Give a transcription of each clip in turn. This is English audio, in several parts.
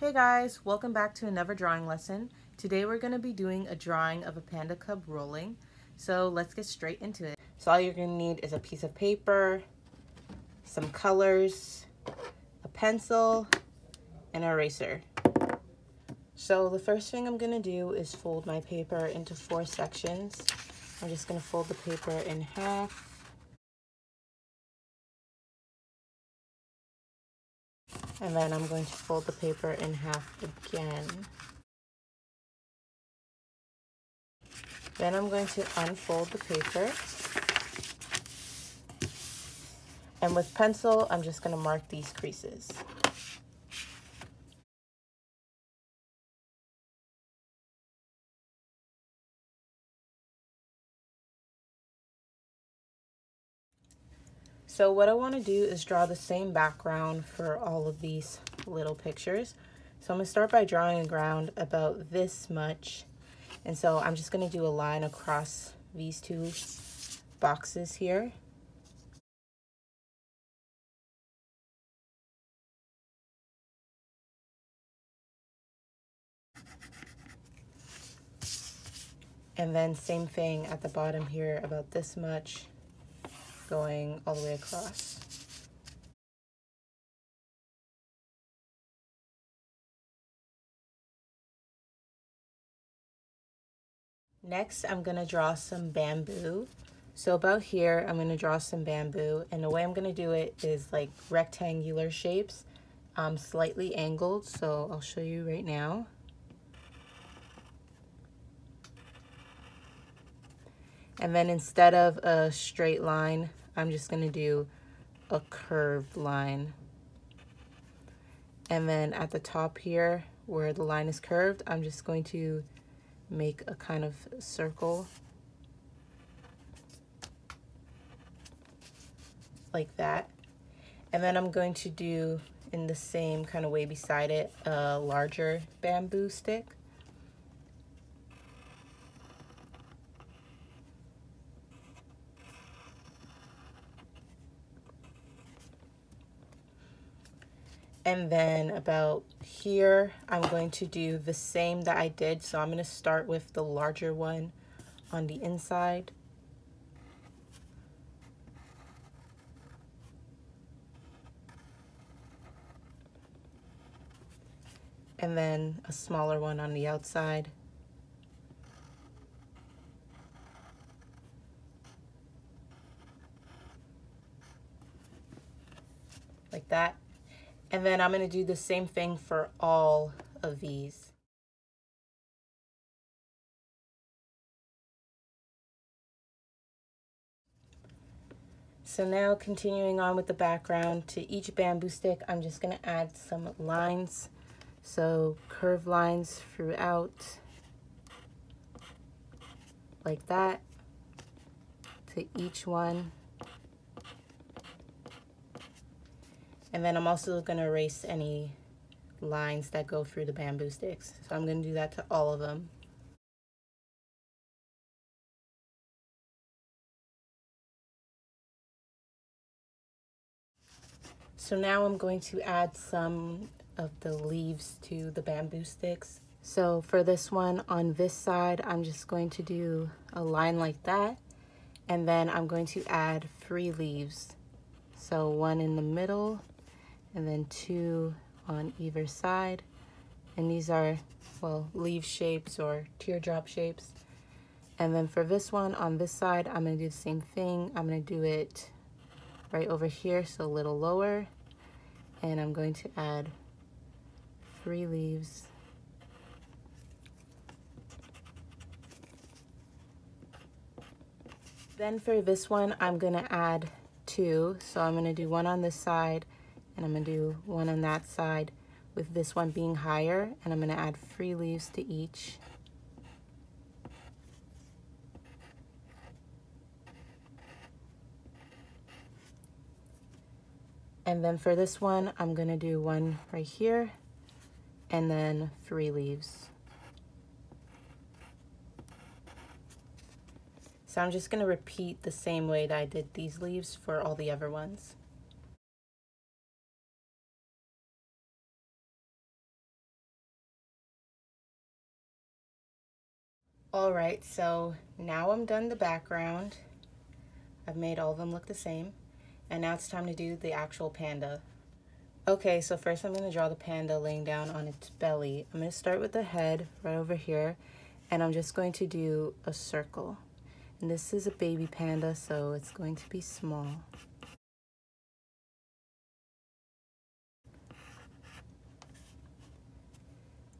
Hey guys, welcome back to another drawing lesson. Today we're going to be doing a drawing of a panda cub rolling. So let's get straight into it. So all you're going to need is a piece of paper, some colors, a pencil, and an eraser. So the first thing I'm going to do is fold my paper into 4 sections. I'm just going to fold the paper in half. And then I'm going to fold the paper in half again. Then I'm going to unfold the paper. And with pencil, I'm just going to mark these creases. So what I want to do is draw the same background for all of these little pictures. So I'm going to start by drawing a ground about this much. And so I'm just going to do a line across these 2 boxes here. And then same thing at the bottom here, about this much, going all the way across. Next, I'm going to draw some bamboo. So about here, I'm going to draw some bamboo, and the way I'm going to do it is like rectangular shapes, slightly angled, so I'll show you right now. And then instead of a straight line, I'm just going to do a curved line. And then at the top here, where the line is curved, I'm just going to make a kind of circle like that. And then I'm going to do, in the same kind of way beside it, a larger bamboo stick. And then about here, I'm going to do the same that I did. So I'm going to start with the larger one on the inside. And then a smaller one on the outside. Like that. And then I'm going to do the same thing for all of these. So now continuing on with the background, to each bamboo stick, I'm just going to add some lines. So curved lines throughout, like that, to each one. And then I'm also going to erase any lines that go through the bamboo sticks. So I'm going to do that to all of them. So now I'm going to add some of the leaves to the bamboo sticks. So for this one, on this side, I'm just going to do a line like that. And then I'm going to add 3 leaves. So 1 in the middle, and then 2 on either side. And these are, well, leaf shapes or teardrop shapes. And then for this one, on this side, I'm going to do the same thing. I'm going to do it right over here, so a little lower. And I'm going to add 3 leaves. Then for this one, I'm going to add 2. So I'm going to do 1 on this side, and I'm going to do 1 on that side, with this one being higher, and I'm going to add 3 leaves to each. And then for this one, I'm going to do 1 right here, and then 3 leaves. So I'm just going to repeat the same way that I did these leaves for all the other ones. All right, so now I'm done the background. I've made all of them look the same. And now it's time to do the actual panda. Okay, so first I'm going to draw the panda laying down on its belly. I'm going to start with the head right over here, and I'm just going to do a circle. And this is a baby panda, so it's going to be small.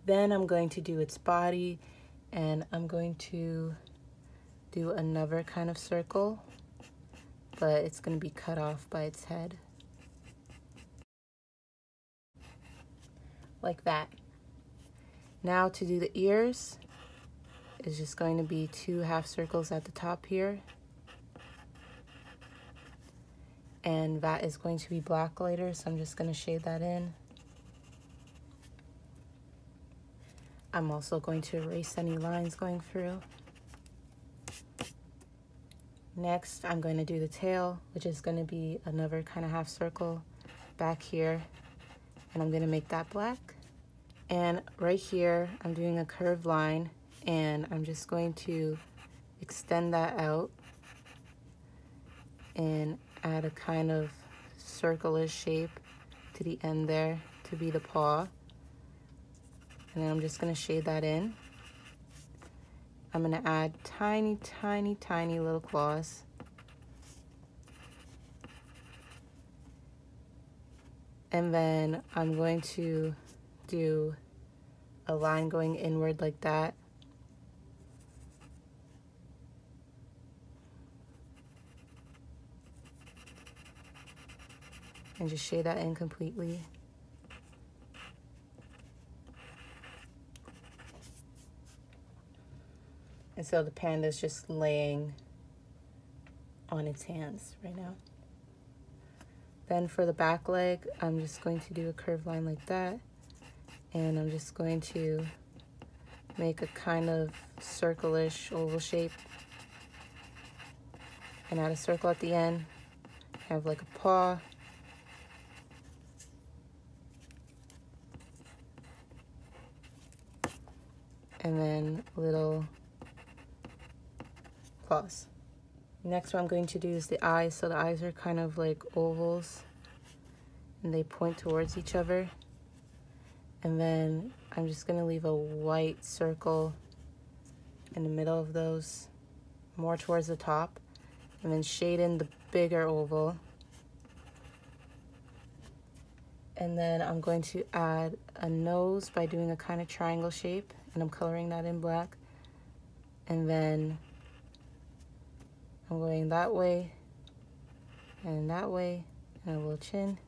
Then I'm going to do its body, and I'm going to do another kind of circle, but it's going to be cut off by its head. Like that. Now to do the ears is just going to be 2 half circles at the top here. And that is going to be black later, so I'm just going to shade that in. I'm also going to erase any lines going through. Next, I'm going to do the tail, which is going to be another kind of half circle back here. And I'm going to make that black. And right here, I'm doing a curved line, and I'm just going to extend that out and add a kind of circular shape to the end there to be the paw. And then I'm just going to shade that in. I'm going to add tiny, tiny, tiny little claws. And then I'm going to do a line going inward like that. And just shade that in completely. And so the panda is just laying on its hands right now. Then for the back leg, I'm just going to do a curved line like that. And I'm just going to make a kind of circle-ish oval shape. And add a circle at the end. Have like a paw. And then little claws. Next what I'm going to do is the eyes. So the eyes are kind of like ovals and they point towards each other. And then I'm just going to leave a white circle in the middle of those, more towards the top, and then shade in the bigger oval. And then I'm going to add a nose by doing a kind of triangle shape, and I'm coloring that in black. And then I'm going that way, and a little chin,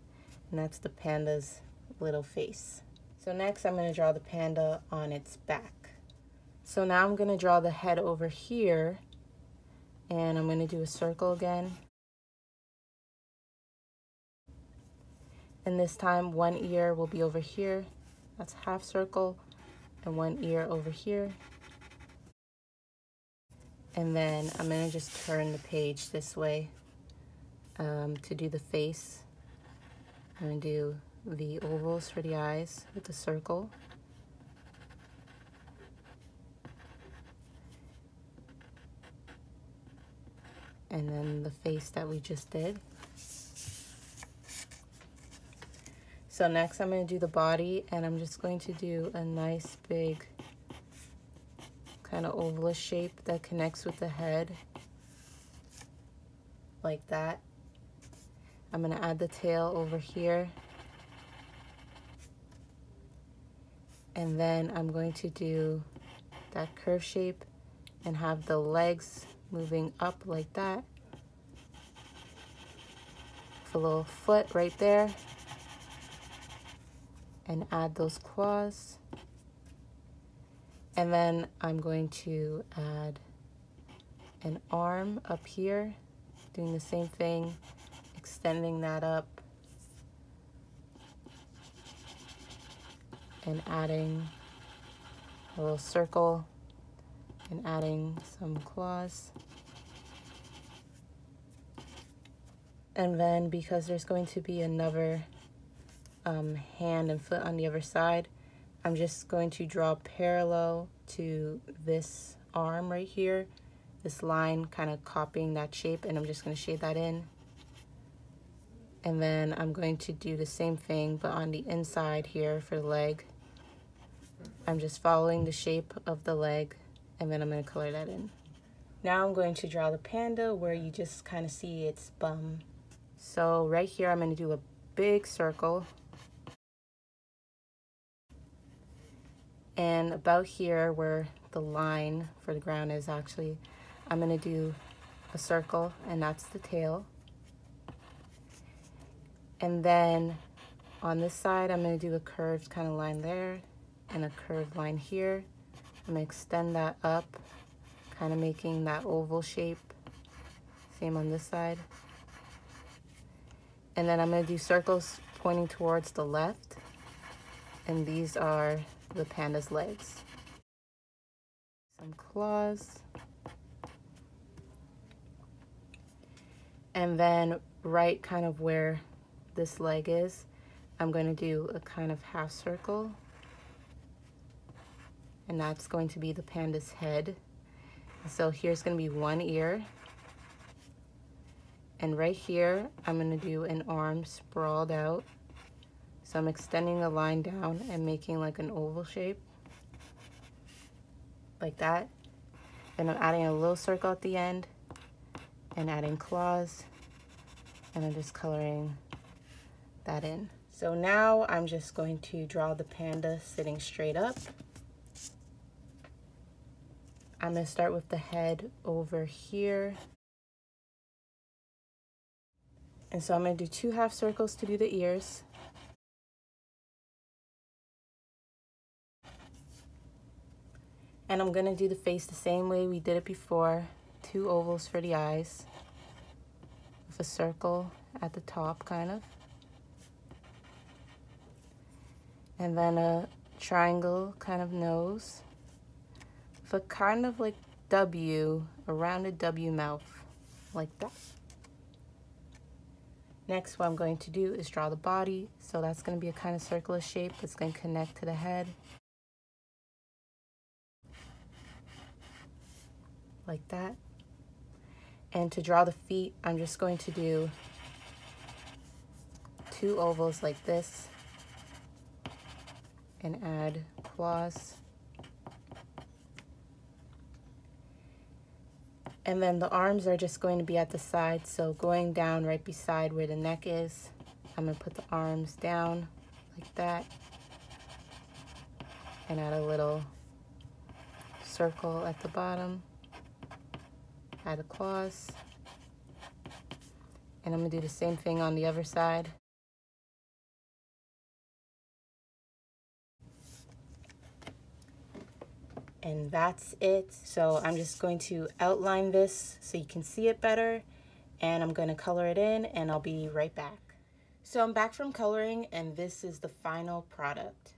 and that's the panda's little face. So next I'm going to draw the panda on its back. So now I'm going to draw the head over here, and I'm going to do a circle again. And this time one ear will be over here, that's half circle, and one ear over here. And then I'm going to just turn the page this way to do the face. I'm going to do the ovals for the eyes with the circle. And then the face that we just did. So next I'm going to do the body, and I'm just going to do a nice big kind of ovalish shape that connects with the head, like that. I'm going to add the tail over here. And then I'm going to do that curve shape and have the legs moving up like that. With a little foot right there. And add those claws. And then I'm going to add an arm up here, doing the same thing, extending that up. And adding a little circle and adding some claws. And then because there's going to be another hand and foot on the other side, I'm just going to draw parallel to this arm right here, this line kind of copying that shape, and I'm just going to shade that in. And then I'm going to do the same thing, but on the inside here for the leg. I'm just following the shape of the leg, and then I'm going to color that in. Now I'm going to draw the panda where you just kind of see its bum. So right here I'm going to do a big circle. And about here where the line for the ground is actually, I'm going to do a circle, and that's the tail. And then on this side, I'm going to do a curved kind of line there and a curved line here. I'm going to extend that up, kind of making that oval shape. Same on this side. And then I'm going to do circles pointing towards the left. And these are the panda's legs. Some claws. And then right kind of where this leg is, I'm going to do a kind of half circle, and that's going to be the panda's head. So here's going to be one ear, and right here I'm going to do an arm sprawled out. So I'm extending a line down and making like an oval shape like that. Then I'm adding a little circle at the end and adding claws, and I'm just coloring that in. So now I'm just going to draw the panda sitting straight up. I'm going to start with the head over here. And so I'm going to do 2 half circles to do the ears. And I'm going to do the face the same way we did it before. 2 ovals for the eyes with a circle at the top kind of. And then a triangle kind of nose, but kind of like W, a rounded W mouth, like that. Next, what I'm going to do is draw the body. So that's going to be a kind of circular shape that's going to connect to the head. Like that. And to draw the feet, I'm just going to do 2 ovals like this and add claws. And then the arms are just going to be at the side, so going down right beside where the neck is, I'm going to put the arms down like that and add a little circle at the bottom, add the claws, and I'm going to do the same thing on the other side. And that's it. So I'm just going to outline this so you can see it better, and I'm going to color it in, and I'll be right back. So I'm back from coloring, and this is the final product.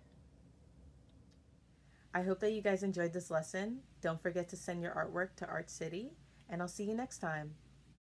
I hope that you guys enjoyed this lesson. Don't forget to send your artwork to Art City, and I'll see you next time.